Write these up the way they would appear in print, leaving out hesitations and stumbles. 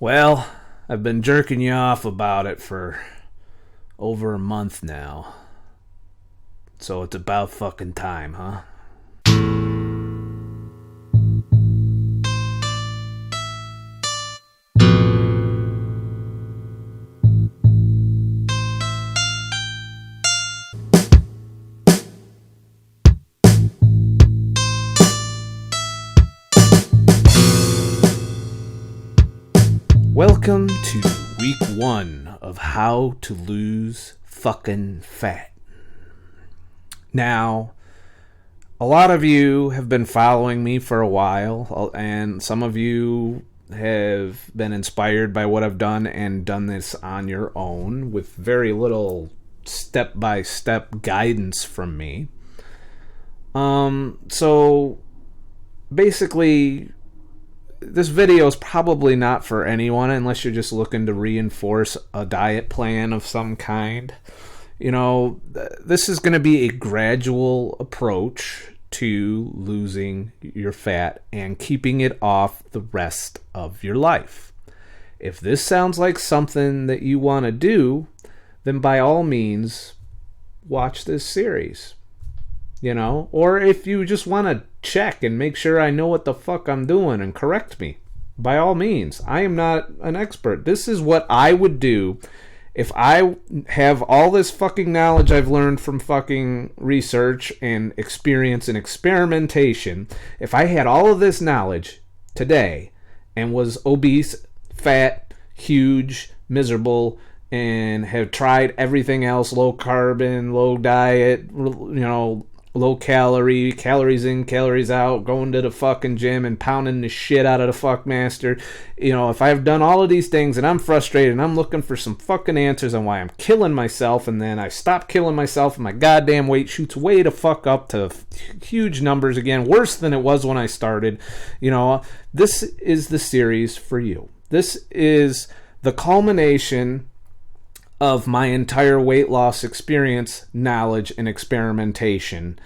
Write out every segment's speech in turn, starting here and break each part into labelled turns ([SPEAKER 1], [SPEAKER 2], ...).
[SPEAKER 1] Well, I've been jerking you off about it for over a month now. So it's about fucking time, huh? Welcome to week 1 of how to lose fucking fat. Now, a lot of you have been following me for a while, and some of you have been inspired by what I've done and done this on your own with very little step-by-step guidance from me. So basically, this video is probably not for anyone unless you're just looking to reinforce a diet plan of some kind. You know, this is going to be a gradual approach to losing your fat and keeping it off the rest of your life. If this sounds like something that you want to do, then by all means, watch this series. You know, or if you just want to check and make sure I know what the fuck I'm doing and correct me, by all means. I am not an expert. This is what I would do if I have all this fucking knowledge I've learned from fucking research and experience and experimentation. If I had all of this knowledge today and was obese, fat, huge, miserable, and have tried everything else, low carbon, low diet, low calorie, calories in, calories out, going to the fucking gym and pounding the shit out of the fuckmaster. You know, if I've done all of these things and I'm frustrated and I'm looking for some fucking answers on why I'm killing myself, and then I stop killing myself and my goddamn weight shoots way the fuck up to huge numbers again, worse than it was when I started. You know, this is the series for you. This is the culmination of my entire weight loss experience, knowledge, and experimentation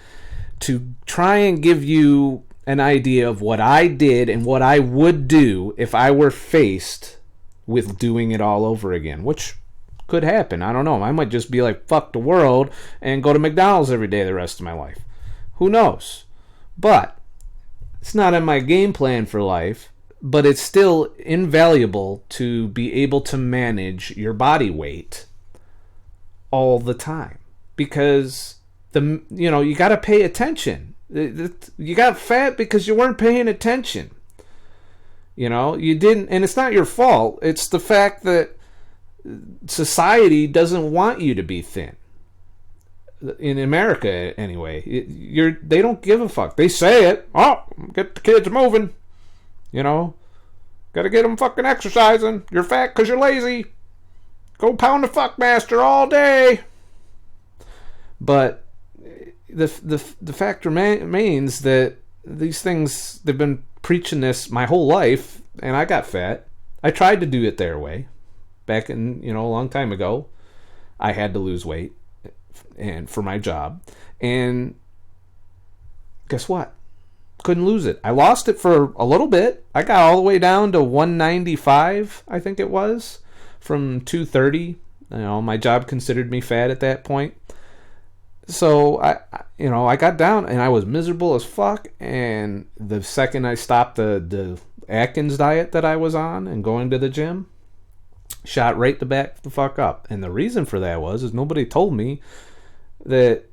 [SPEAKER 1] to try and give you an idea of what I did and what I would do if I were faced with doing it all over again, which could happen. I don't know. I might just be like, fuck the world and go to McDonald's every day the rest of my life. Who knows? But it's not in my game plan for life. But it's still invaluable to be able to manage your body weight all the time, because you got to pay attention. You got fat because you weren't paying attention. You didn't, and it's not your fault. It's the fact that society doesn't want you to be thin. In America, anyway, they don't give a fuck. They say it. Oh, get the kids moving. Gotta get them fucking exercising. You're fat because you're lazy. Go pound the fuckmaster all day. But the fact remains that these things, they've been preaching this my whole life, and I got fat. I tried to do it their way. Back in, a long time ago, I had to lose weight and for my job. And guess what? Couldn't lose it. I lost it for a little bit. I got all the way down to 195, I think it was, from 230. My job considered me fat at that point. So I got down and I was miserable as fuck. And the second I stopped the Atkins diet that I was on and going to the gym, shot right the fuck up. And the reason for that is nobody told me that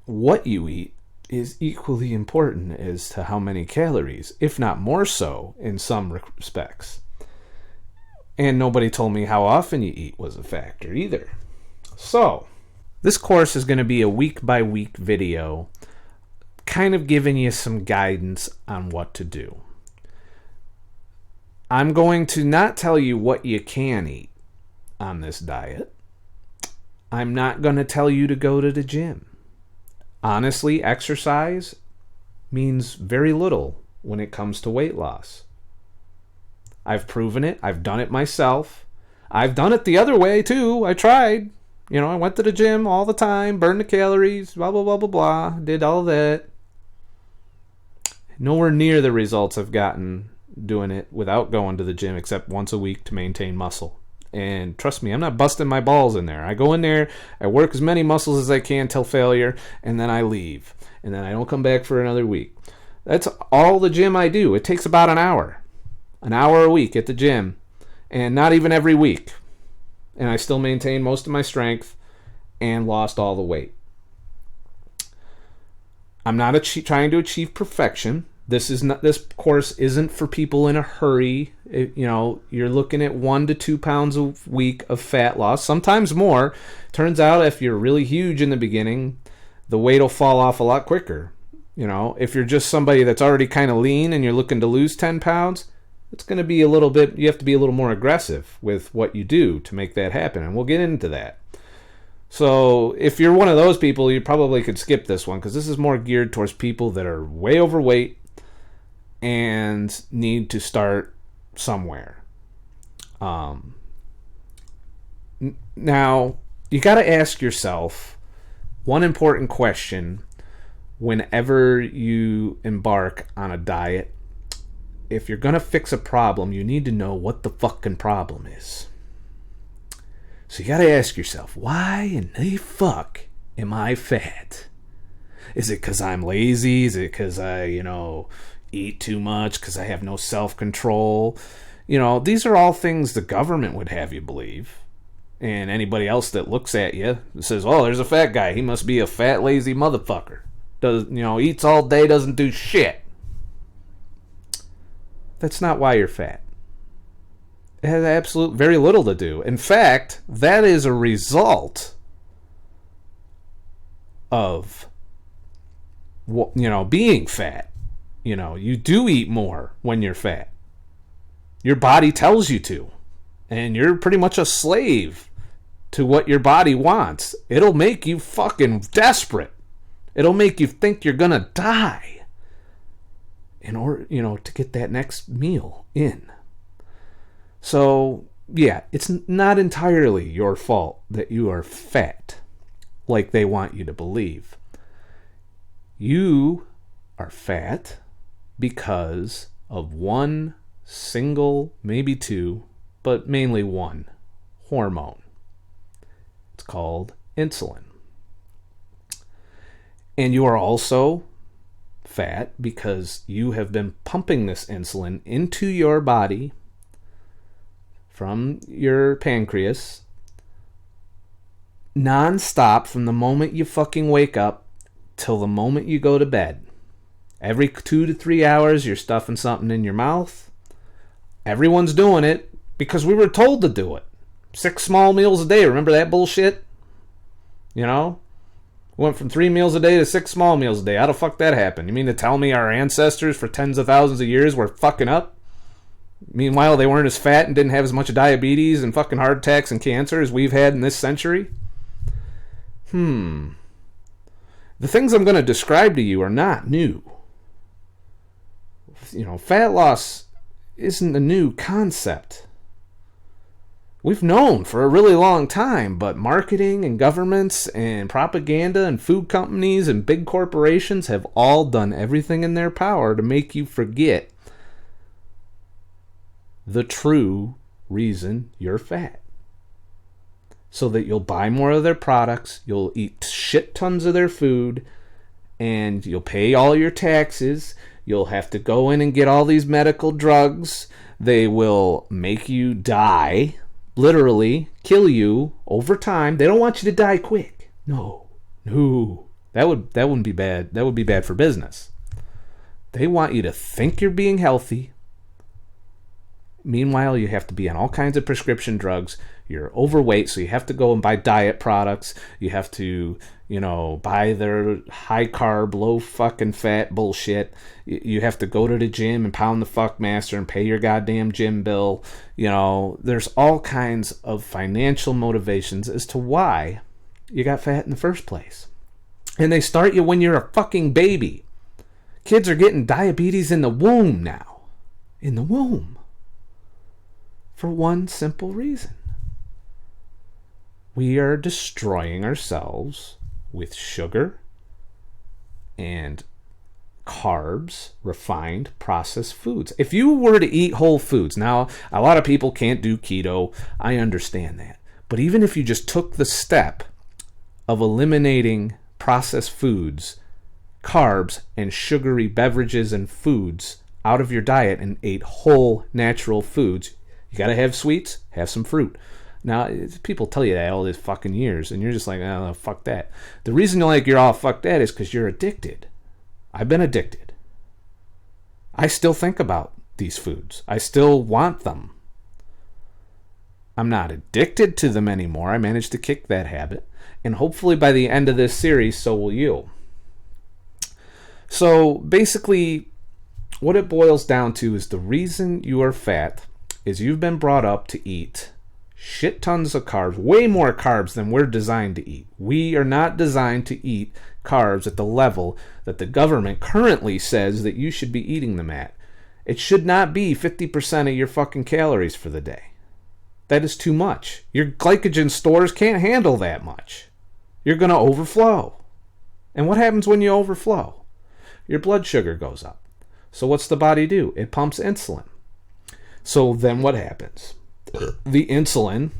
[SPEAKER 1] what you eat is equally important as to how many calories, if not more so in some respects. And nobody told me how often you eat was a factor either. So, this course is going to be a week-by-week video, kind of giving you some guidance on what to do. I'm going to not tell you what you can eat on this diet. I'm not going to tell you to go to the gym. Honestly, exercise means very little when it comes to weight loss. I've proven it. I've done it myself. I've done it the other way too. I tried. I went to the gym all the time, burned the calories, blah, blah, blah, blah, blah. Did all that. Nowhere near the results I've gotten doing it without going to the gym except once a week to maintain muscle. And trust me, I'm not busting my balls in there. I go in there, I work as many muscles as I can till failure, and then I leave. And then I don't come back for another week. That's all the gym I do. It takes about an hour a week at the gym, and not even every week. And I still maintain most of my strength and lost all the weight. I'm not trying to achieve perfection. This course isn't for people in a hurry. You're looking at 1 to 2 pounds a week of fat loss, sometimes more. Turns out if you're really huge in the beginning, the weight will fall off a lot quicker. If you're just somebody that's already kind of lean and you're looking to lose 10 pounds, it's going to be you have to be a little more aggressive with what you do to make that happen. And we'll get into that. So if you're one of those people, you probably could skip this one because this is more geared towards people that are way overweight and need to start somewhere. Now, you got to ask yourself one important question whenever you embark on a diet. If you're going to fix a problem, you need to know what the fucking problem is. So you got to ask yourself, why in the fuck am I fat? Is it because I'm lazy? Is it because I, eat too much? Because I have no self-control? These are all things the government would have you believe. And anybody else that looks at you says, oh, there's a fat guy. He must be a fat, lazy motherfucker. Eats all day, doesn't do shit. That's not why you're fat. It has very little to do. In fact, that is a result of being fat. You do eat more when you're fat. Your body tells you to. And you're pretty much a slave to what your body wants. It'll make you fucking desperate. It'll make you think you're gonna die in order, to get that next meal in. So, yeah, it's not entirely your fault that you are fat, like they want you to believe. You are fat because of one single, maybe two, but mainly one hormone. It's called insulin. And you are also fat because you have been pumping this insulin into your body from your pancreas non-stop from the moment you fucking wake up till the moment you go to bed. Every 2 to 3 hours, you're stuffing something in your mouth. Everyone's doing it because we were told to do it. 6 small meals a day. Remember that bullshit? We went from 3 meals a day to 6 small meals a day. How the fuck that happened? You mean to tell me our ancestors for tens of thousands of years were fucking up? Meanwhile, they weren't as fat and didn't have as much diabetes and fucking heart attacks and cancer as we've had in this century? The things I'm going to describe to you are not new. Fat loss isn't a new concept. We've known for a really long time, but marketing and governments and propaganda and food companies and big corporations have all done everything in their power to make you forget the true reason you're fat. So that you'll buy more of their products, you'll eat shit tons of their food, and you'll pay all your taxes. You'll have to go in and get all these medical drugs. They will make you die, literally kill you over time. They don't want you to die quick. No. That wouldn't be bad. That would be bad for business. They want you to think you're being healthy. Meanwhile, you have to be on all kinds of prescription drugs. You're overweight, so you have to go and buy diet products. You have to, buy their high-carb, low-fucking-fat bullshit. You have to go to the gym and pound the fuck master and pay your goddamn gym bill. There's all kinds of financial motivations as to why you got fat in the first place. And they start you when you're a fucking baby. Kids are getting diabetes in the womb now. In the womb. For one simple reason. We are destroying ourselves with sugar and carbs, refined, processed foods. If you were to eat whole foods, now a lot of people can't do keto, I understand that. But even if you just took the step of eliminating processed foods, carbs, and sugary beverages and foods out of your diet and ate whole natural foods, you gotta have sweets, have some fruit. Now, people tell you that all these fucking years, and you're just like, oh, fuck that. The reason you're all fuck that is because you're addicted. I've been addicted. I still think about these foods. I still want them. I'm not addicted to them anymore. I managed to kick that habit. And hopefully by the end of this series, so will you. So basically, what it boils down to is the reason you are fat is you've been brought up to eat shit tons of carbs, way more carbs than we're designed to eat. We are not designed to eat carbs at the level that the government currently says that you should be eating them at. It should not be 50% of your fucking calories for the day. That is too much. Your glycogen stores can't handle that much. You're going to overflow. And what happens when you overflow? Your blood sugar goes up. So what's the body do? It pumps insulin. So then what happens? The insulin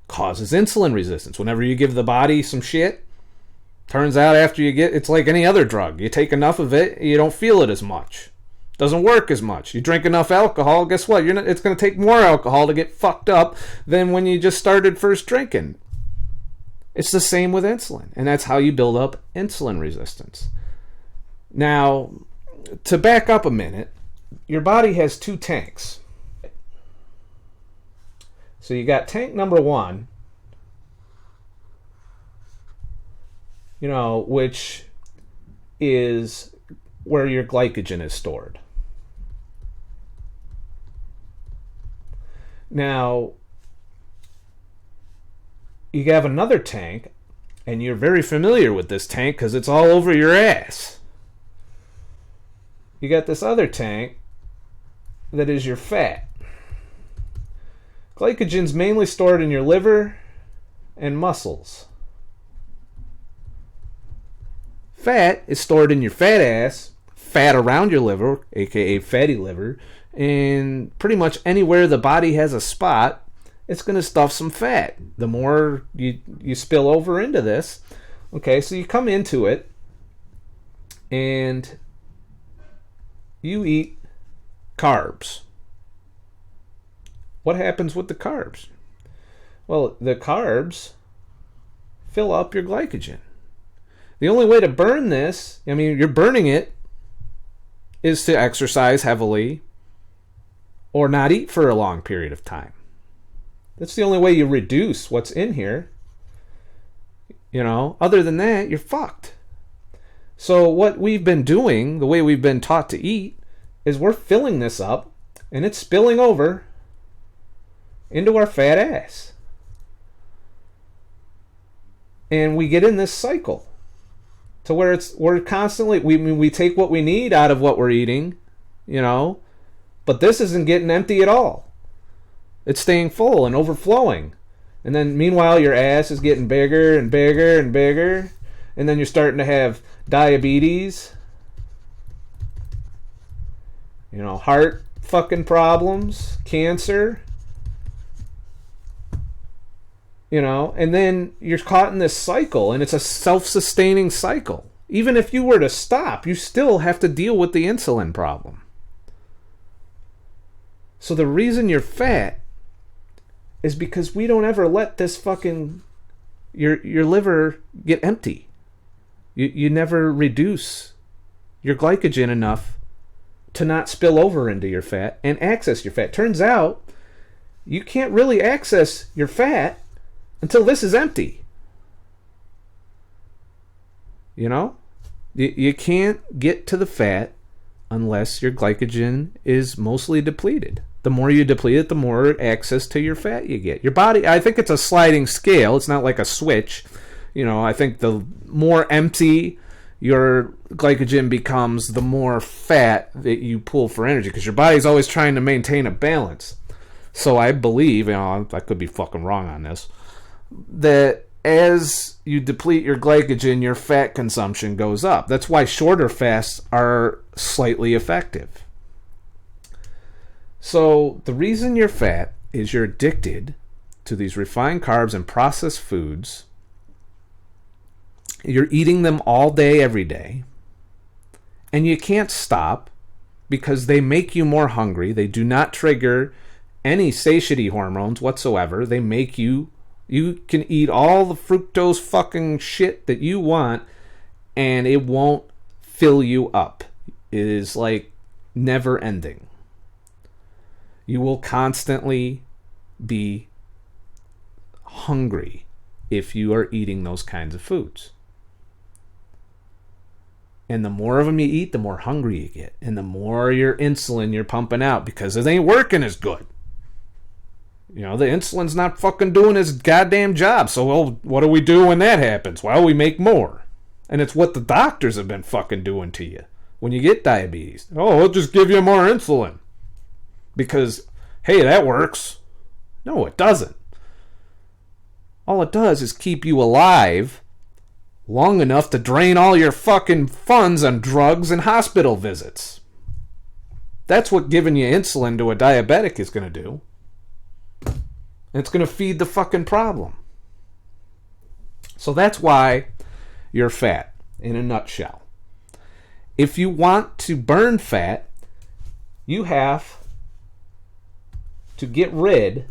[SPEAKER 1] causes insulin resistance. Whenever you give the body some shit, turns out after you get, it's like any other drug. You take enough of it, you don't feel it as much. Doesn't work as much. You drink enough alcohol, guess what? It's going to take more alcohol to get fucked up than when you just started first drinking. It's the same with insulin, and that's how you build up insulin resistance. Now, to back up a minute, your body has two tanks. So you got tank number one, which is where your glycogen is stored. Now, you have another tank, and you're very familiar with this tank because it's all over your ass. You got this other tank that is your fat. Glycogen's mainly stored in your liver and muscles. Fat is stored in your fat ass, fat around your liver, aka fatty liver, and pretty much anywhere the body has a spot, it's going to stuff some fat. The more you spill over into this, okay, so you come into it and you eat carbs. What happens with the carbs? Well, the carbs fill up your glycogen. The only way to burn this, you're burning it, is to exercise heavily or not eat for a long period of time. That's the only way you reduce what's in here. Other than that, you're fucked. So what we've been doing, the way we've been taught to eat, is we're filling this up and it's spilling over into our fat ass. And we get in this cycle to where we're constantly, we take what we need out of what we're eating, but this isn't getting empty at all. It's staying full and overflowing. And then meanwhile your ass is getting bigger and bigger and bigger, and then you're starting to have diabetes, heart fucking problems, cancer, and then you're caught in this cycle, and it's a self-sustaining cycle. Even if you were to stop, you still have to deal with the insulin problem. So the reason you're fat is because we don't ever let this fucking, your liver get empty. You never reduce your glycogen enough to not spill over into your fat and access your fat. Turns out you can't really access your fat until this is empty. You can't get to the fat unless your glycogen is mostly depleted. The more you deplete it, the more access to your fat you get. Your body, I think it's a sliding scale. It's not like a switch. I think the more empty your glycogen becomes, the more fat that you pull for energy, because your body's always trying to maintain a balance. So I believe, I could be fucking wrong on this, that as you deplete your glycogen, your fat consumption goes up. That's why shorter fasts are slightly effective. So the reason you're fat is you're addicted to these refined carbs and processed foods. You're eating them all day, every day. And you can't stop because they make you more hungry. They do not trigger any satiety hormones whatsoever. They make you can eat all the fructose fucking shit that you want and it won't fill you up. It is like never ending. You will constantly be hungry if you are eating those kinds of foods. And the more of them you eat, the more hungry you get. And the more your insulin you're pumping out because it ain't working as good. You know, the insulin's not fucking doing its goddamn job. So, well, what do we do when that happens? Well, we make more. And it's what the doctors have been fucking doing to you when you get diabetes. Oh, we'll just give you more insulin. Because, hey, that works. No, it doesn't. All it does is keep you alive long enough to drain all your fucking funds on drugs and hospital visits. That's what giving you insulin to a diabetic is going to do. It's going to feed the fucking problem. So that's why you're fat, in a nutshell. If you want to burn fat, you have to get rid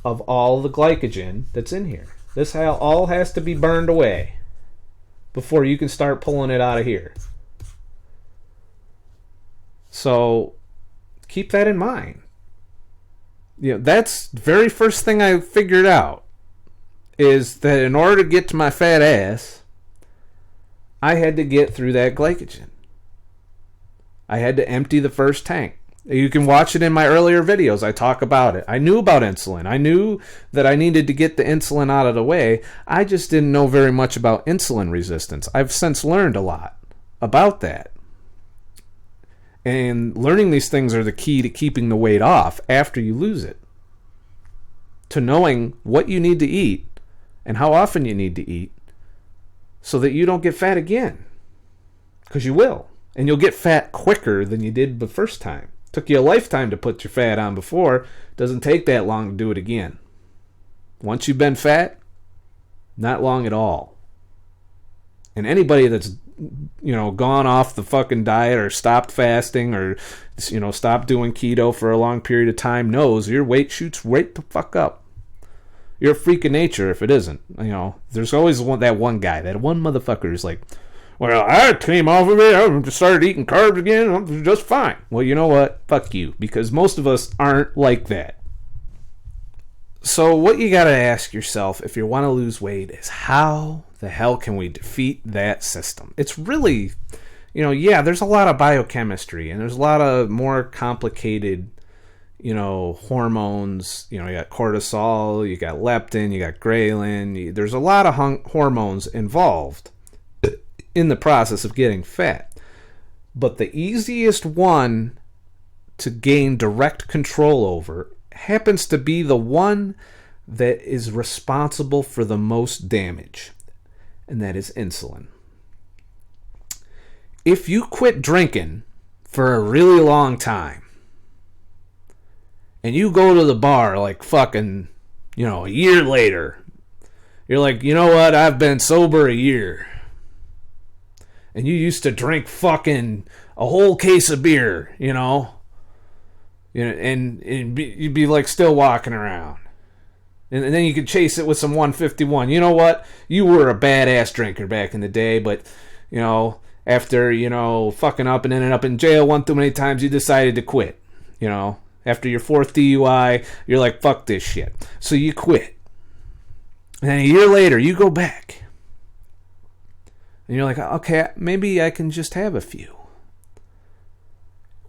[SPEAKER 1] of all the glycogen that's in here. This all has to be burned away before you can start pulling it out of here. So keep that in mind. You know, that's the very first thing I figured out is that in order to get to my fat ass, I had to get through that glycogen. I had to empty the first tank. You can watch it in my earlier videos. I talk about it. I knew about insulin. I knew that I needed to get the insulin out of the way. I just didn't know very much about insulin resistance. I've since learned a lot about that. And learning these things are the key to keeping the weight off after you lose it. To knowing what you need to eat and how often you need to eat so that you don't get fat again. Because you will. And you'll get fat quicker than you did the first time. Took you a lifetime to put your fat on before. Doesn't take that long to do it again. Once you've been fat, not long at all. And anybody that's, gone off the fucking diet or stopped fasting or, stopped doing keto for a long period of time knows your weight shoots right the fuck up. You're a freak of nature if it isn't. There's always that one guy, that one motherfucker who's like, well, I came off of it. I just started eating carbs again. I'm just fine. Well, you know what? Fuck you. Because most of us aren't like that. So what you got to ask yourself if you want to lose weight is how the hell can we defeat that system? It's really, there's a lot of biochemistry and there's a lot of more complicated, hormones. You got cortisol, you got leptin, you got ghrelin. There's a lot of hormones involved in the process of getting fat. But the easiest one to gain direct control over happens to be the one that is responsible for the most damage, and that is insulin. If you quit drinking for a really long time, and you go to the bar like fucking, a year later, you're like, you know what, I've been sober a year. And you used to drink fucking a whole case of beer, and you'd be like still walking around. And then you could chase it with some 151. You know what? You were a badass drinker back in the day, but, after, fucking up and ending up in jail one too many times, you decided to quit. After your fourth DUI, you're like, fuck this shit. So you quit. And then a year later, you go back. And you're like, okay, maybe I can just have a few.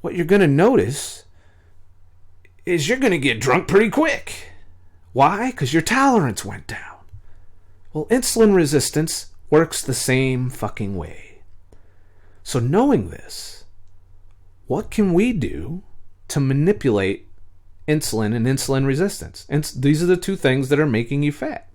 [SPEAKER 1] What you're going to notice is you're going to get drunk pretty quick. Why? Because your tolerance went down. Well, insulin resistance works the same fucking way. So knowing this, what can we do to manipulate insulin and insulin resistance. And these are the two things that are making you fat.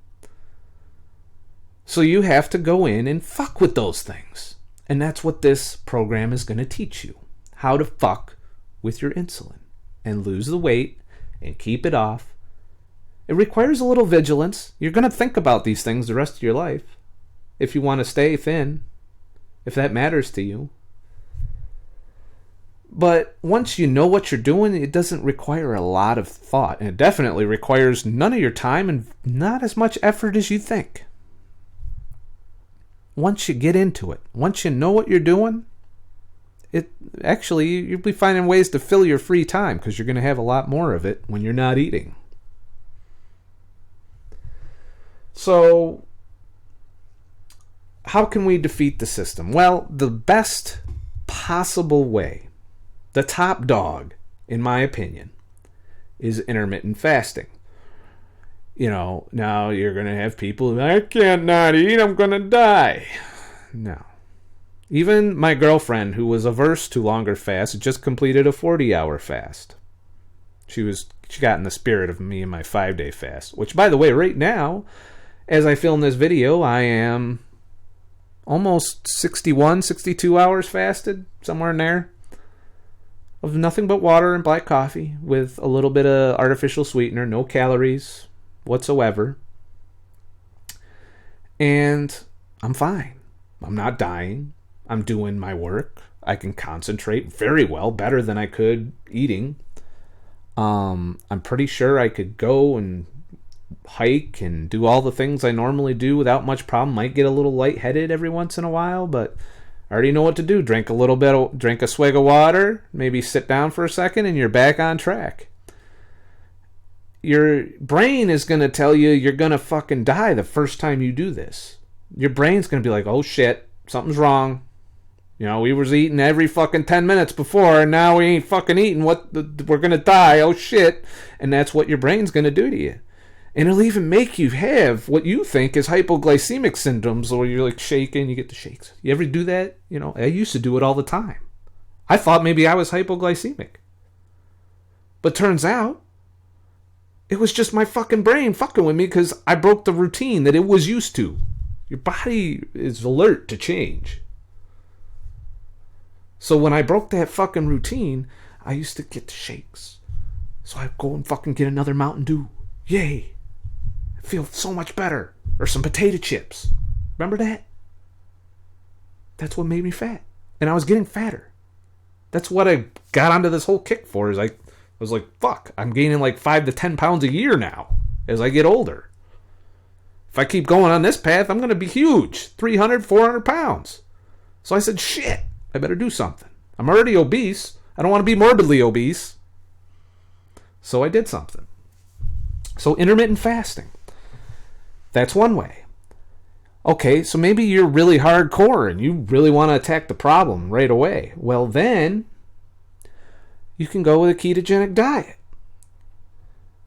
[SPEAKER 1] So you have to go in and fuck with those things. And that's what this program is going to teach you. How to fuck with your insulin and lose the weight and keep it off. It requires a little vigilance. You're going to think about these things the rest of your life if you want to stay thin, if that matters to you. But once you know what you're doing, it doesn't require a lot of thought. And it definitely requires none of your time and not as much effort as you think. Once you get into it, once you know what you're doing, you'll be finding ways to fill your free time because you're going to have a lot more of it when you're not eating. So, how can we defeat the system? Well, the best possible way, the top dog, in my opinion, is intermittent fasting. Now you're going to have people, I can't not eat, I'm going to die. No. Even my girlfriend, who was averse to longer fasts, just completed a 40-hour fast. She got in the spirit of me and my 5-day fast, which, by the way, right now, as I film this video, I am almost 61, 62 hours fasted, somewhere in there, of nothing but water and black coffee with a little bit of artificial sweetener, no calories whatsoever. And I'm fine. I'm not dying. I'm doing my work. I can concentrate very well, better than I could eating. I'm pretty sure I could go and hike and do all the things I normally do without much problem. Might get a little lightheaded every once in a while, but I already know what to do. Drink a swig of water, maybe sit down for a second, and you're back on track. Your brain is going to tell you you're going to fucking die the first time you do this. Your brain's going to be like, oh shit, something's wrong. We was eating every fucking 10 minutes before, and now we ain't fucking eating. We're going to die, oh shit. And that's what your brain's going to do to you. And it'll even make you have what you think is hypoglycemic syndromes, where you're like shaking, you get the shakes. You ever do that? I used to do it all the time. I thought maybe I was hypoglycemic. But turns out, it was just my fucking brain fucking with me because I broke the routine that it was used to. Your body is alert to change. So when I broke that fucking routine, I used to get the shakes. So I'd go and fucking get another Mountain Dew. Yay. I feel so much better. Or some potato chips. Remember that? That's what made me fat. And I was getting fatter. That's what I got onto this whole kick for. I was like, fuck, I'm gaining like 5 to 10 pounds a year now as I get older. If I keep going on this path, I'm going to be huge. 300, 400 pounds. So I said, shit, I better do something. I'm already obese. I don't want to be morbidly obese. So I did something. So intermittent fasting. That's one way. Okay, so maybe you're really hardcore and you really want to attack the problem right away. Well, then you can go with a ketogenic diet.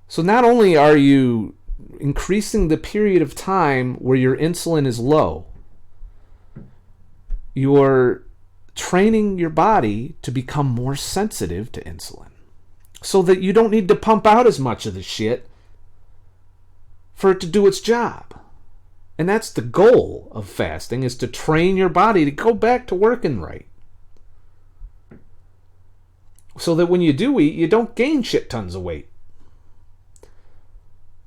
[SPEAKER 1] So not only are you increasing the period of time where your insulin is low, you're training your body to become more sensitive to insulin so that you don't need to pump out as much of the shit for it to do its job. And that's the goal of fasting, is to train your body to go back to working right. So that when you do eat, you don't gain shit tons of weight.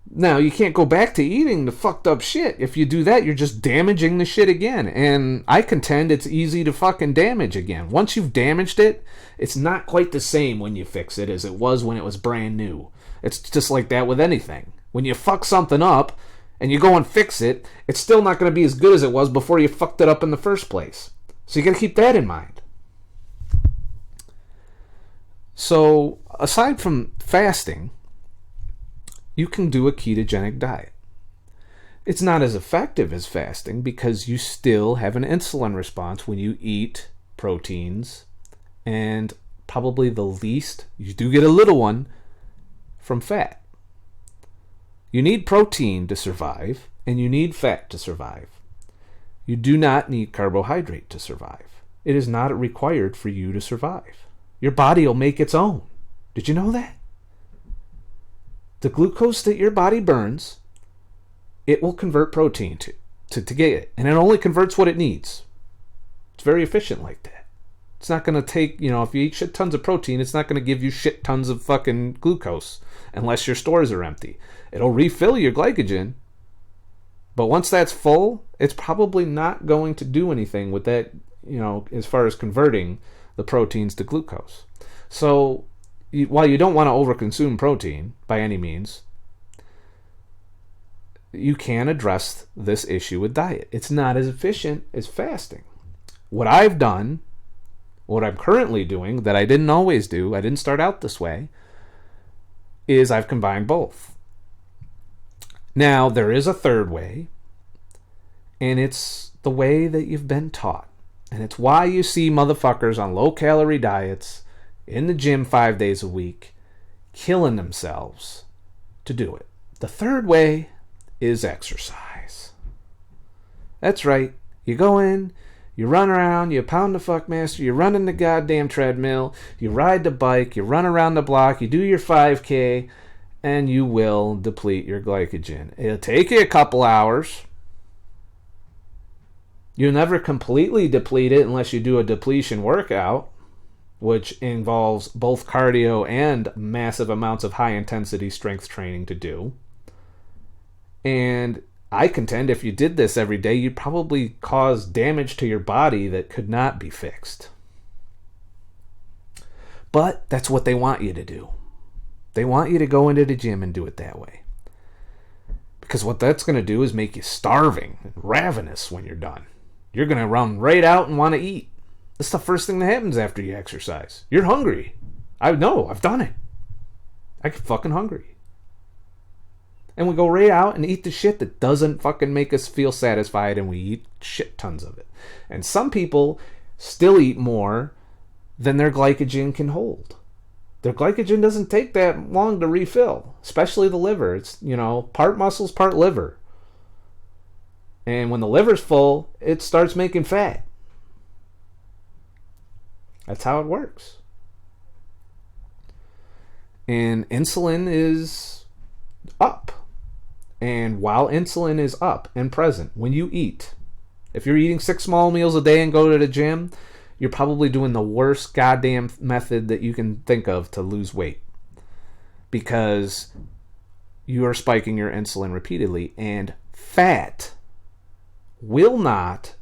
[SPEAKER 1] Now, you can't go back to eating the fucked up shit. If you do that, you're just damaging the shit again. And I contend it's easy to fucking damage again. Once you've damaged it, it's not quite the same when you fix it as it was when it was brand new. It's just like that with anything. When you fuck something up and you go and fix it, it's still not going to be as good as it was before you fucked it up in the first place. So you got to keep that in mind. So, aside from fasting, you can do a ketogenic diet. It's not as effective as fasting because you still have an insulin response when you eat proteins, and probably the least, you do get a little one, from fat. You need protein to survive, and you need fat to survive. You do not need carbohydrate to survive. It is not required for you to survive. Your body will make its own. Did you know that? the glucose that your body burns, it will convert protein to get it. And it only converts what it needs. It's very efficient like that. It's not going to take, if you eat shit tons of protein, it's not going to give you shit tons of fucking glucose unless your stores are empty. It'll refill your glycogen, but once that's full, it's probably not going to do anything with that, as far as converting the proteins to glucose. So while you don't want to overconsume protein by any means, you can address this issue with diet. It's not as efficient as fasting. What I've done, what I'm currently doing, that I didn't always do, I didn't start out this way, is I've combined both. Now, there is a third way, and it's the way that you've been taught. And it's why you see motherfuckers on low-calorie diets in the gym 5 days a week killing themselves to do it. The third way is exercise. That's right. You go in, you run around, you pound the fuckmaster, you run in the goddamn treadmill, you ride the bike, you run around the block, you do your 5K, and you will deplete your glycogen. It'll take you a couple hours. You'll never completely deplete it unless you do a depletion workout, which involves both cardio and massive amounts of high-intensity strength training to do. And I contend if you did this every day, you'd probably cause damage to your body that could not be fixed. But that's what they want you to do. They want you to go into the gym and do it that way. Because what that's going to do is make you starving and ravenous when you're done. You're going to run right out and want to eat. That's the first thing that happens after you exercise. You're hungry. I know, I've done it. I get fucking hungry. And we go right out and eat the shit that doesn't fucking make us feel satisfied, and we eat shit tons of it. And some people still eat more than their glycogen can hold. Their glycogen doesn't take that long to refill, especially the liver. It's, part muscles, part liver. And when the liver's full, it starts making fat. That's how it works. And insulin is up. And while insulin is up and present, when you eat, if you're eating 6 small meals a day and go to the gym, you're probably doing the worst goddamn method that you can think of to lose weight. Because you are spiking your insulin repeatedly, and fat will not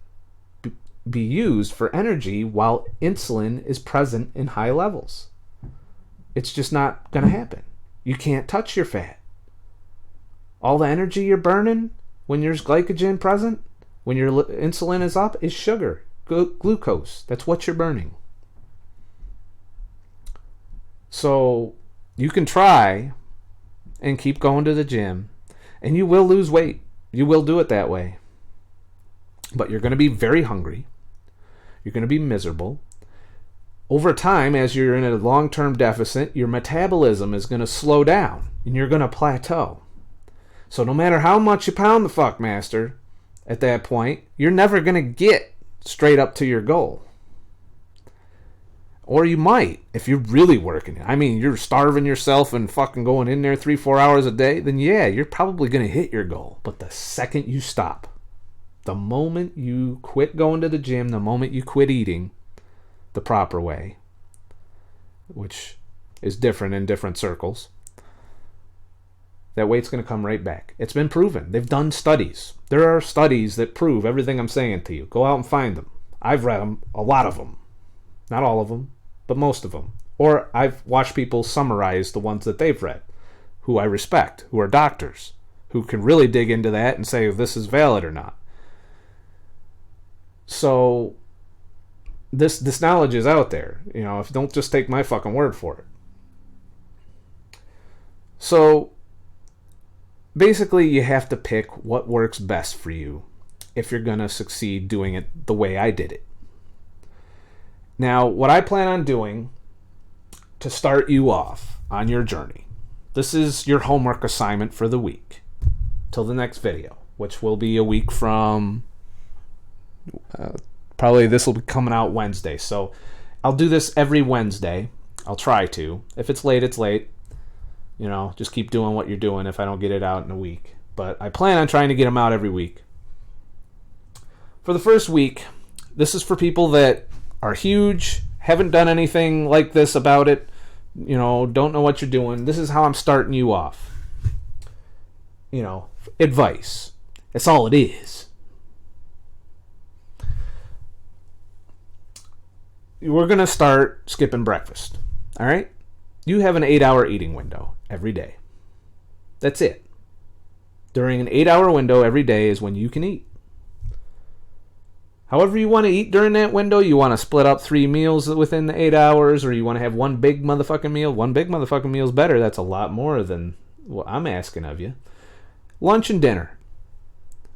[SPEAKER 1] be used for energy while insulin is present in high levels. It's just not going to happen. You can't touch your fat. All the energy you're burning when there's glycogen present, when your insulin is up, is sugar, glucose. That's what you're burning. So you can try and keep going to the gym, and you will lose weight. You will do it that way. But you're going to be very hungry. You're going to be miserable. Over time, as you're in a long-term deficit, your metabolism is going to slow down, and you're going to plateau. So no matter how much you pound the fuckmaster, at that point, you're never going to get straight up to your goal. Or you might, if you're really working it. I mean, you're starving yourself and fucking going in there 3-4 hours a day, then yeah, you're probably going to hit your goal. But the second you stop, the moment you quit going to the gym, the moment you quit eating the proper way, which is different in different circles, that weight's going to come right back. It's been proven. They've done studies. There are studies that prove everything I'm saying to you. Go out and find them. I've read them, a lot of them. Not all of them, but most of them. Or I've watched people summarize the ones that they've read, who I respect, who are doctors, who can really dig into that and say if this is valid or not. So this knowledge is out there. Don't just take my fucking word for it. So basically, you have to pick what works best for you if you're going to succeed doing it the way I did it. Now, what I plan on doing to start you off on your journey, this is your homework assignment for the week till the next video, which will be a week from probably this will be coming out Wednesday. So I'll do this every Wednesday. I'll try to. If it's late, it's late. Just keep doing what you're doing if I don't get it out in a week. But I plan on trying to get them out every week. For the first week, this is for people that are huge, haven't done anything like this about it, don't know what you're doing. This is how I'm starting you off. Advice. That's all it is. We're going to start skipping breakfast. All right? You have an 8-hour eating window every day. That's it. During an 8-hour window every day is when you can eat. However you want to eat during that window, you want to split up 3 meals within the 8 hours, or you want to have one big motherfucking meal. One big motherfucking meal is better. That's a lot more than what I'm asking of you. Lunch and dinner.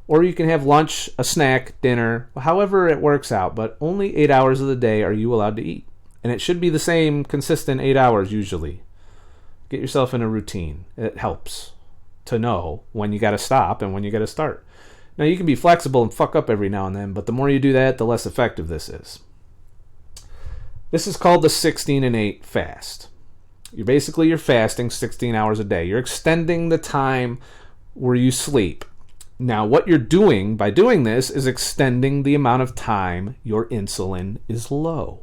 [SPEAKER 1] Or you can have lunch, a snack, dinner, however it works out. But only 8 hours of the day are you allowed to eat. And it should be the same consistent 8 hours usually. Get yourself in a routine. It helps to know when you got to stop and when you got to start. Now, you can be flexible and fuck up every now and then, but the more you do that, the less effective this is. This is called the 16 and 8 fast. You're fasting 16 hours a day. You're extending the time where you sleep. Now, what you're doing by doing this is extending the amount of time your insulin is low.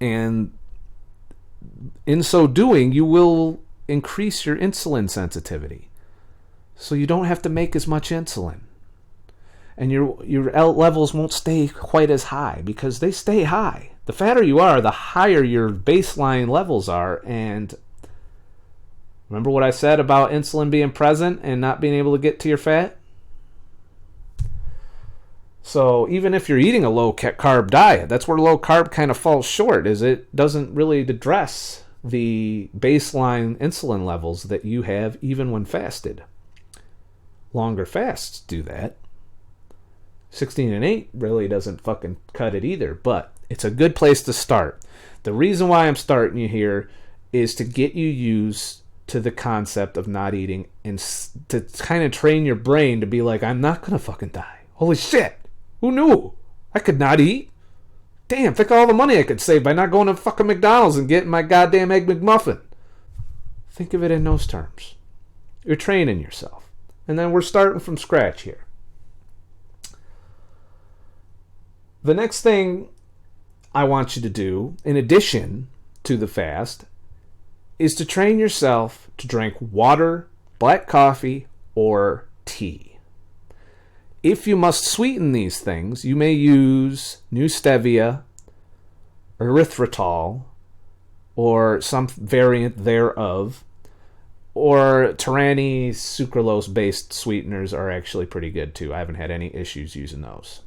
[SPEAKER 1] And in so doing, you will increase your insulin sensitivity. So you don't have to make as much insulin. And your levels won't stay quite as high because they stay high. The fatter you are, the higher your baseline levels are. And remember what I said about insulin being present and not being able to get to your fat? So even if you're eating a low carb diet, that's where low carb kind of falls short, is it doesn't really address the baseline insulin levels that you have even when fasted. Longer fasts do that. 16 and 8 really doesn't fucking cut it either, but it's a good place to start. The reason why I'm starting you here is to get you used to the concept of not eating and to kind of train your brain to be like, I'm not going to fucking die. Holy shit. Who knew? I could not eat. Damn, think of all the money I could save by not going to fucking McDonald's and getting my goddamn Egg McMuffin. Think of it in those terms. You're training yourself. And then we're starting from scratch here. The next thing I want you to do, in addition to the fast, is to train yourself to drink water, black coffee, or tea. If you must sweeten these things, you may use new stevia, erythritol, or some variant thereof, or Tyranny sucralose-based sweeteners are actually pretty good too. I haven't had any issues using those.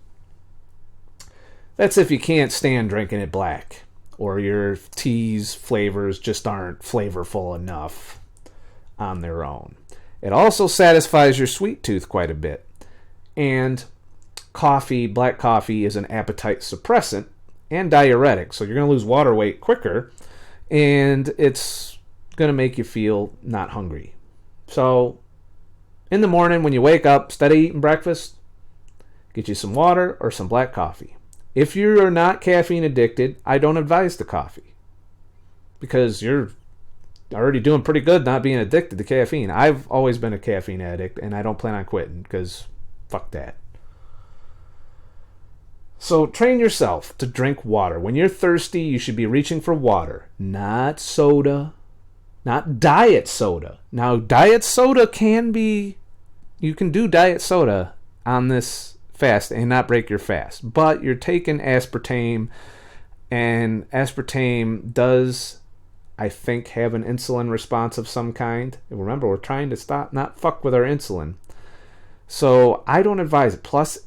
[SPEAKER 1] That's if you can't stand drinking it black, or your tea's flavors just aren't flavorful enough on their own. It also satisfies your sweet tooth quite a bit. And coffee, black coffee, is an appetite suppressant and diuretic, so you're going to lose water weight quicker, and it's going to make you feel not hungry. So in the morning when you wake up, instead of eating breakfast, get you some water or some black coffee. If you're not caffeine addicted, I don't advise the coffee because you're already doing pretty good not being addicted to caffeine. I've always been a caffeine addict, and I don't plan on quitting because fuck that. So train yourself to drink water. When you're thirsty, you should be reaching for water, not soda, not diet soda. Now, diet soda you can do diet soda on this fast and not break your fast, but you're taking aspartame, and aspartame does, I think, have an insulin response of some kind. And remember, we're trying to not fuck with our insulin. So I don't advise it. Plus,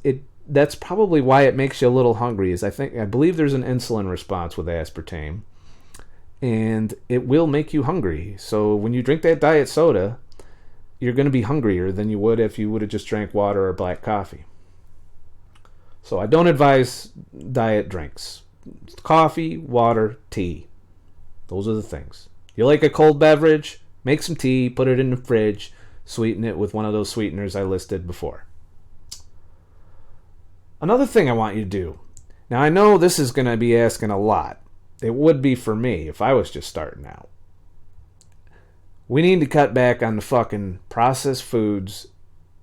[SPEAKER 1] that's probably why it makes you a little hungry. I believe there's an insulin response with aspartame, and it will make you hungry. So when you drink that diet soda, you're going to be hungrier than you would if you would have just drank water or black coffee. So I don't advise diet drinks. Coffee, water, tea. Those are the things. You like a cold beverage? Make some tea, put it in the fridge, sweeten it with one of those sweeteners I listed before. Another thing I want you to do. Now, I know this is going to be asking a lot. It would be for me if I was just starting out. We need to cut back on the fucking processed foods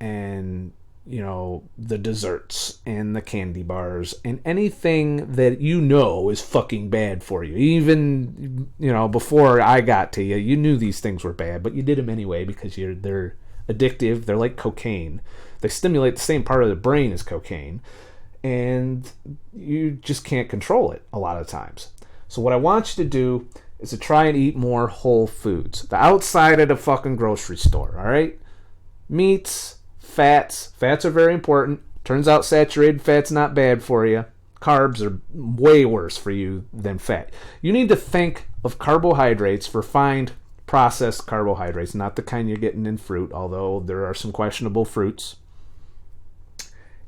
[SPEAKER 1] and, the desserts and the candy bars and anything that is fucking bad for you. Even, before I got to you, you knew these things were bad, but you did them anyway because they're addictive. They're like cocaine. They stimulate the same part of the brain as cocaine, and you just can't control it a lot of times. So what I want you to do is to try and eat more whole foods. The outside of the fucking grocery store, all right? Meats, fats. Fats are very important. Turns out saturated fat's not bad for you. Carbs are way worse for you than fat. You need to think of carbohydrates, refined, processed carbohydrates, not the kind you're getting in fruit, although there are some questionable fruits,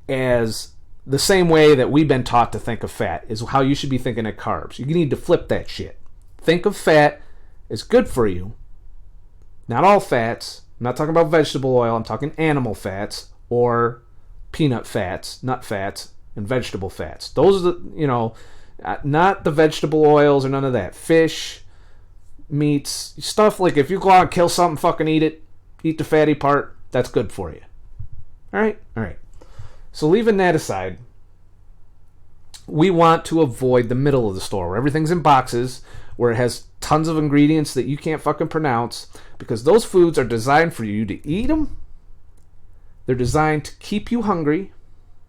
[SPEAKER 1] as the same way that we've been taught to think of fat is how you should be thinking of carbs. You need to flip that shit. Think of fat as good for you. Not all fats. I'm not talking about vegetable oil. I'm talking animal fats or peanut fats, nut fats, and vegetable fats. Those are the, not the vegetable oils or none of that. Fish, meats, stuff like if you go out and kill something, fucking eat it. Eat the fatty part. That's good for you. All right? All right. So leaving that aside, we want to avoid the middle of the store where everything's in boxes, where it has tons of ingredients that you can't fucking pronounce, because those foods are designed for you to eat them. They're designed to keep you hungry.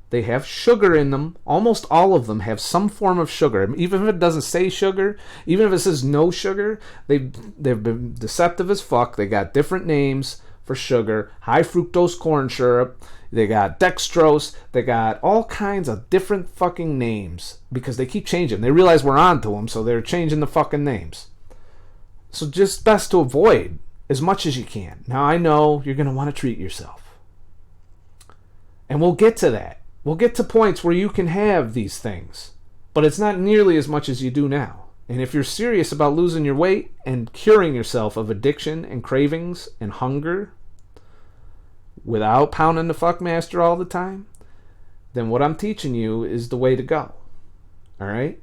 [SPEAKER 1] They have sugar in them. Almost all of them have some form of sugar. Even if it doesn't say sugar, even if it says no sugar, they've been deceptive as fuck. They got different names for sugar. High fructose corn syrup. They got dextrose. They got all kinds of different fucking names because they keep changing. They realize we're onto them, so they're changing the fucking names. So just best to avoid as much as you can. Now, I know you're going to want to treat yourself. And we'll get to that. We'll get to points where you can have these things. But it's not nearly as much as you do now. And if you're serious about losing your weight and curing yourself of addiction and cravings and hunger without pounding the fuckmaster all the time, then what I'm teaching you is the way to go. All right?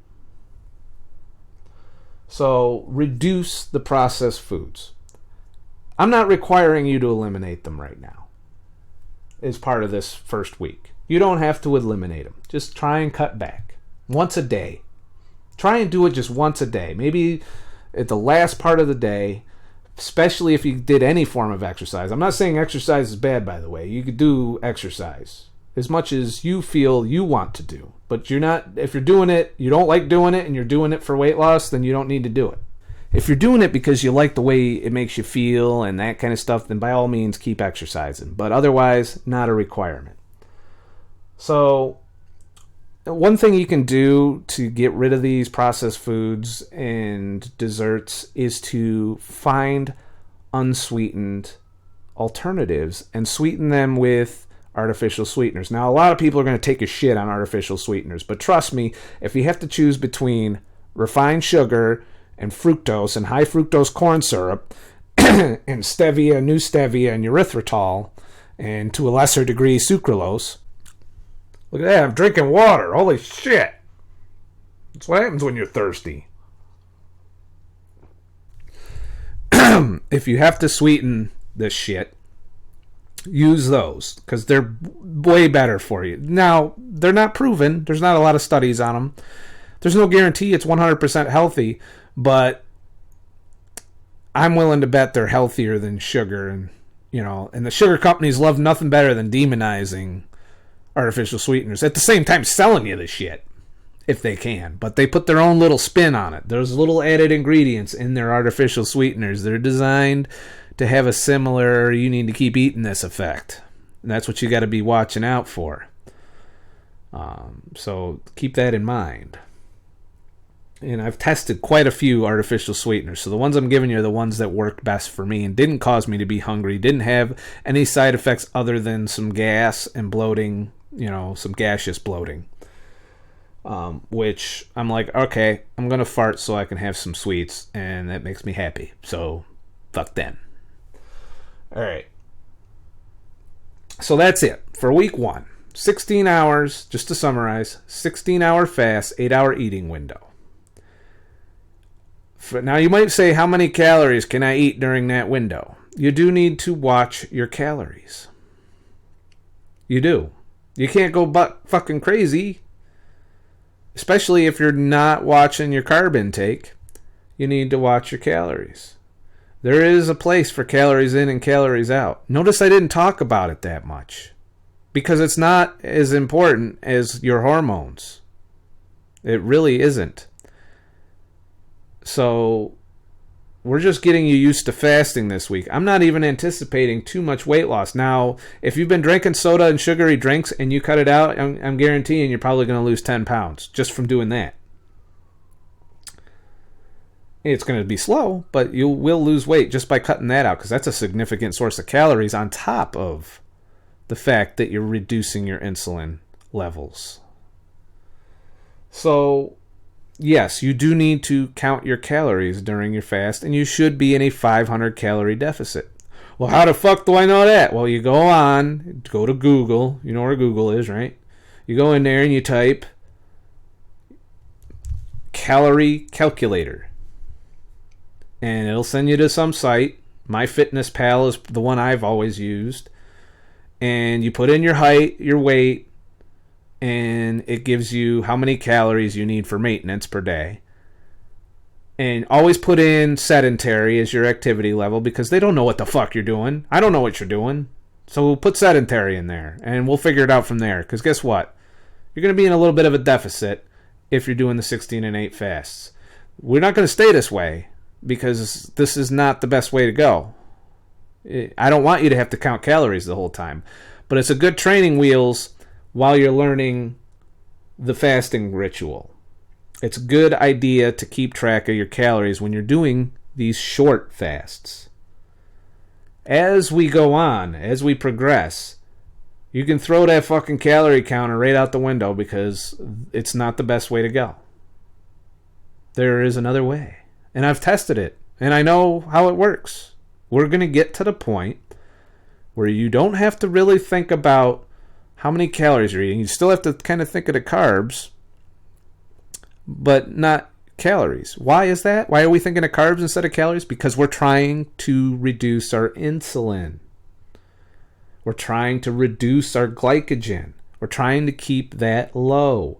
[SPEAKER 1] So reduce the processed foods. I'm not requiring you to eliminate them right now as part of this first week. You don't have to eliminate them. Just try and cut back. Once a day. Try and do it just once a day. Maybe at the last part of the day, especially if you did any form of exercise. I'm not saying exercise is bad, by the way. You could do exercise as much as you feel you want to do. But if you're doing it, you don't like doing it, and you're doing it for weight loss, then you don't need to do it. If you're doing it because you like the way it makes you feel and that kind of stuff, then by all means keep exercising. But otherwise, not a requirement. So one thing you can do to get rid of these processed foods and desserts is to find unsweetened alternatives and sweeten them with artificial sweeteners. Now, a lot of people are going to take a shit on artificial sweeteners, but trust me, if you have to choose between refined sugar and fructose and high fructose corn syrup and stevia, new stevia, and erythritol, and to a lesser degree sucralose. Look at that, I'm drinking water. Holy shit. That's what happens when you're thirsty. If you have to sweeten this shit, use those, because they're way better for you. Now, they're not proven. There's not a lot of studies on them. There's no guarantee it's 100% healthy, but I'm willing to bet they're healthier than sugar. And the sugar companies love nothing better than demonizing artificial sweeteners. At the same time, selling you the shit, if they can. But they put their own little spin on it. There's little added ingredients in their artificial sweeteners. They're designed to have a similar, you need to keep eating this effect. And that's what you got to be watching out for. So keep that in mind. And I've tested quite a few artificial sweeteners. So the ones I'm giving you are the ones that worked best for me and didn't cause me to be hungry, didn't have any side effects other than some gas and bloating, some gaseous bloating. Which I'm like, okay, I'm going to fart so I can have some sweets, and that makes me happy. So fuck them. All right. So that's it for week 1. 16 hours, just to summarize, 16-hour fast, 8-hour eating window. Now you might say, how many calories can I eat during that window? You do need to watch your calories. You do. You can't go fucking crazy. Especially if you're not watching your carb intake. You need to watch your calories. There is a place for calories in and calories out. Notice I didn't talk about it that much. Because it's not as important as your hormones. It really isn't. So, we're just getting you used to fasting this week. I'm not even anticipating too much weight loss. Now, if you've been drinking soda and sugary drinks and you cut it out, I'm guaranteeing you're probably going to lose 10 pounds just from doing that. It's going to be slow, but you will lose weight just by cutting that out because that's a significant source of calories on top of the fact that you're reducing your insulin levels. So, yes, you do need to count your calories during your fast, and you should be in a 500 calorie deficit. Well, how the fuck do I know that? Well, you go to Google. You know where Google is, right? You go in there and you type calorie calculator. And it'll send you to some site. MyFitnessPal is the one I've always used. And you put in your height, your weight, and it gives you how many calories you need for maintenance per day. And always put in sedentary as your activity level because they don't know what the fuck you're doing. I don't know what you're doing. So we'll put sedentary in there and we'll figure it out from there. Because guess what? You're going to be in a little bit of a deficit if you're doing the 16 and 8 fasts. We're not going to stay this way because this is not the best way to go. I don't want you to have to count calories the whole time. But it's a good training wheels while you're learning the fasting ritual. It's a good idea to keep track of your calories when you're doing these short fasts. As we go on, as we progress, you can throw that fucking calorie counter right out the window because it's not the best way to go. There is another way. And I've tested it, and I know how it works. We're going to get to the point where you don't have to really think about how many calories you're eating. You still have to kind of think of the carbs, but not calories. Why is that? Why are we thinking of carbs instead of calories? Because we're trying to reduce our insulin. We're trying to reduce our glycogen. We're trying to keep that low.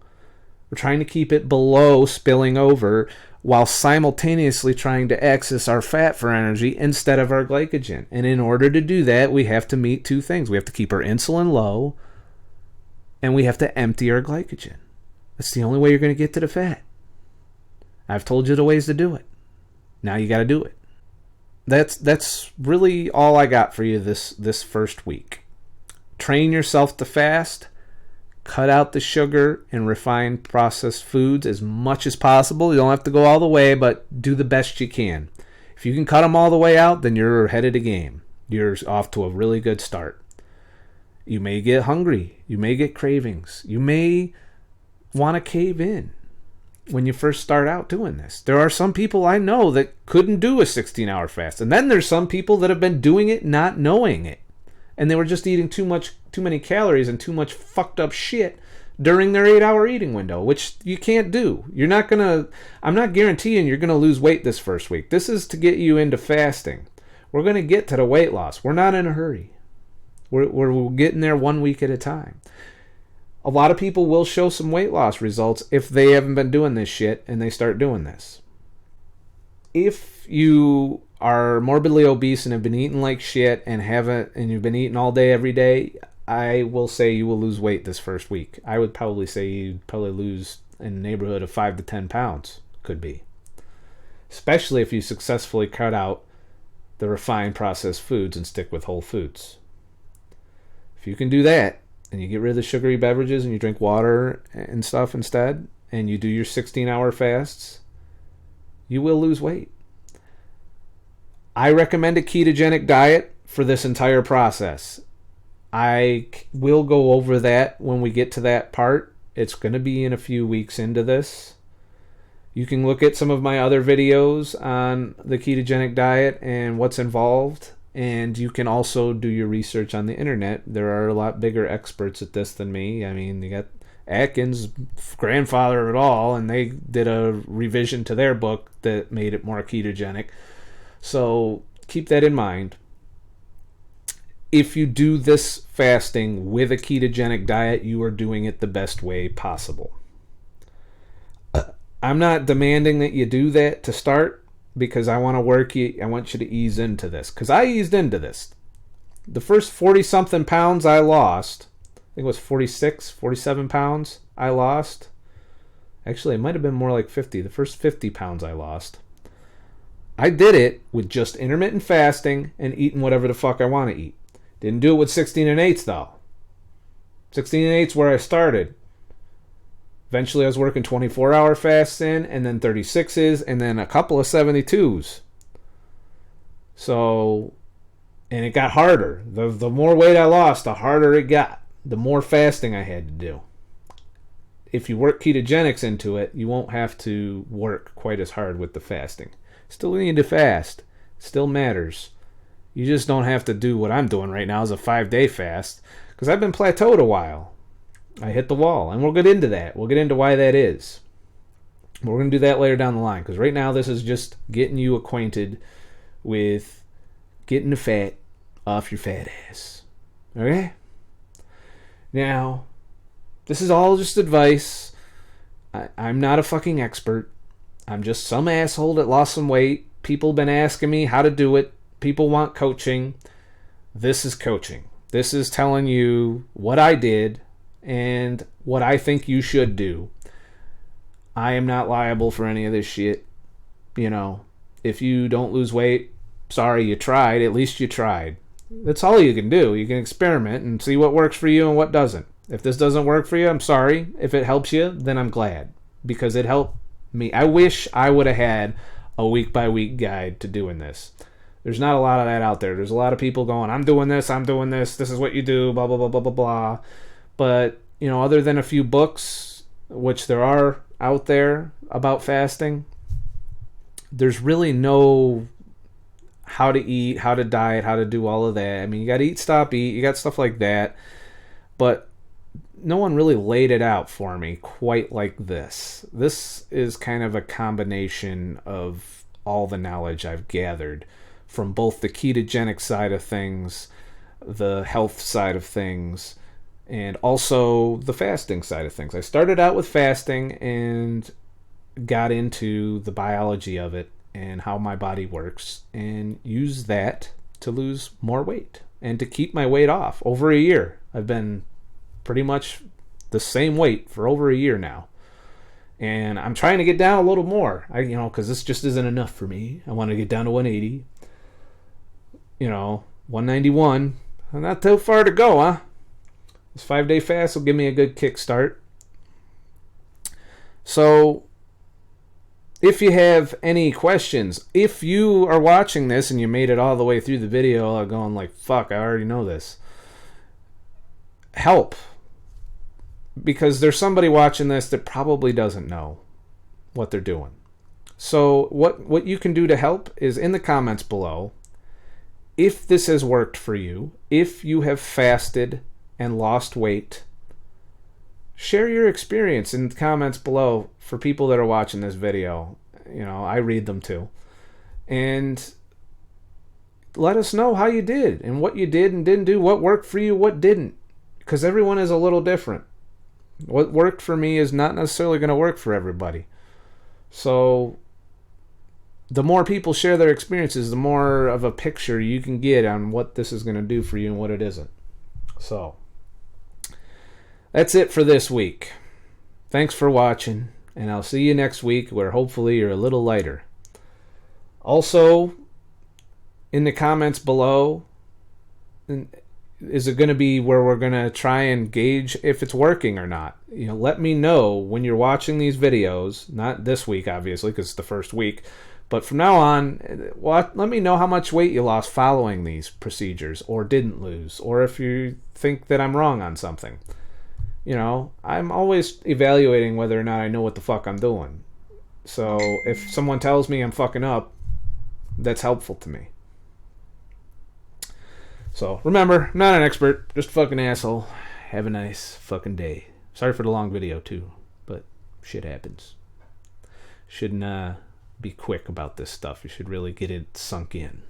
[SPEAKER 1] We're trying to keep it below spilling over while simultaneously trying to access our fat for energy instead of our glycogen. And in order to do that, we have to meet two things. We have to keep our insulin low, and we have to empty our glycogen. That's the only way you're going to get to the fat. I've told you the ways to do it. Now you got to do it. That's really all I got for you this first week. Train yourself to fast. Cut out the sugar and refined processed foods as much as possible. You don't have to go all the way, but do the best you can. If you can cut them all the way out, then you're ahead of the game. You're off to a really good start. You may get hungry. You may get cravings. You may want to cave in when you first start out doing this. There are some people I know that couldn't do a 16-hour fast. And then there's some people that have been doing it not knowing it. And they were just eating too many calories and too much fucked up shit during their 8-hour eating window, which you can't do. I'm not guaranteeing you're going to lose weight this first week. This is to get you into fasting. We're going to get to the weight loss. We're not in a hurry. We're getting there 1 week at a time. A lot of people will show some weight loss results if they haven't been doing this shit and they start doing this. If you are morbidly obese and have been eating like shit and you've been eating all day every day, I will say you will lose weight this first week. I would probably say you'd probably lose in the neighborhood of 5 to 10 pounds. Could be. Especially if you successfully cut out the refined processed foods and stick with whole foods. If you can do that, and you get rid of the sugary beverages and you drink water and stuff instead, and you do your 16-hour fasts, you will lose weight. I recommend a ketogenic diet for this entire process. I will go over that when we get to that part. It's going to be in a few weeks into this. You can look at some of my other videos on the ketogenic diet and what's involved. And you can also do your research on the internet. There are a lot bigger experts at this than me. I mean, you got Atkins, grandfather of it all, and they did a revision to their book that made it more ketogenic. So keep that in mind. If you do this fasting with a ketogenic diet, you are doing it the best way possible. I'm not demanding that you do that to start, because I want you to ease into this, because I eased into this. The first 40 something pounds I lost, I think it was 47 pounds I lost. Actually, it might have been more like 50. The first 50 pounds I lost, I did it with just intermittent fasting and eating whatever the fuck I want to eat. Didn't do it with 16 and 8s though. 16 and 8s where I started. Eventually I was working 24-hour fasting, and then 36s, and then a couple of 72s. So, and it got harder. The more weight I lost, the harder it got. The more fasting I had to do. If you work ketogenics into it, you won't have to work quite as hard with the fasting. Still need to fast. Still matters. You just don't have to do what I'm doing right now, is a 5-day fast, because I've been plateaued a while. I hit the wall, and we'll get into that. We'll get into why that is. We're going to do that later down the line, because right now this is just getting you acquainted with getting the fat off your fat ass. Okay? Now, this is all just advice. I'm not a fucking expert. I'm just some asshole that lost some weight. People have been asking me how to do it. People want coaching. This is coaching. This is telling you what I did and what I think you should do. I am not liable for any of this shit. You know, if you don't lose weight, sorry you tried. At least you tried. That's all you can do. You can experiment and see what works for you and what doesn't. If this doesn't work for you, I'm sorry. If it helps you, then I'm glad, because it helped me. I wish I would have had a week-by-week guide to doing this. There's not a lot of that out there. There's a lot of people going, I'm doing this, this is what you do, blah, blah, blah, blah, blah, blah. But, you know, other than a few books, which there are out there about fasting, there's really no how to eat, how to diet, how to do all of that. I mean, you got to eat, stop, eat. You got stuff like that. But no one really laid it out for me quite like this. This is kind of a combination of all the knowledge I've gathered from both the ketogenic side of things, the health side of things, and also the fasting side of things. I started out with fasting and got into the biology of it and how my body works, and used that to lose more weight and to keep my weight off. Over a year, I've been pretty much the same weight for over a year now. And I'm trying to get down a little more, because this just isn't enough for me. I want to get down to 180. 191. Not too far to go, huh? This 5-day fast will give me a good kickstart. So, if you have any questions, if you are watching this and you made it all the way through the video going like, fuck, I already know this, help. Because there's somebody watching this that probably doesn't know what they're doing. So what you can do to help is in the comments below. If this has worked for you, if you have fasted and lost weight, share your experience in the comments below for people that are watching this video. I read them too. And let us know how you did and what you did and didn't do, what worked for you, what didn't. Because everyone is a little different. What worked for me is not necessarily going to work for everybody. So the more people share their experiences, the more of a picture you can get on what this is going to do for you and what it isn't. So that's it for this week. Thanks for watching, and I'll see you next week where hopefully you're a little lighter. Also, in the comments below, is it going to be where we're going to try and gauge if it's working or not? Let me know when you're watching these videos, not this week obviously because it's the first week, but from now on, let me know how much weight you lost following these procedures or didn't lose, or if you think that I'm wrong on something. I'm always evaluating whether or not I know what the fuck I'm doing. So if someone tells me I'm fucking up, that's helpful to me. So remember, I'm not an expert, just a fucking asshole. Have a nice fucking day. Sorry for the long video too, but shit happens. Shouldn't be quick about this stuff. You should really get it sunk in.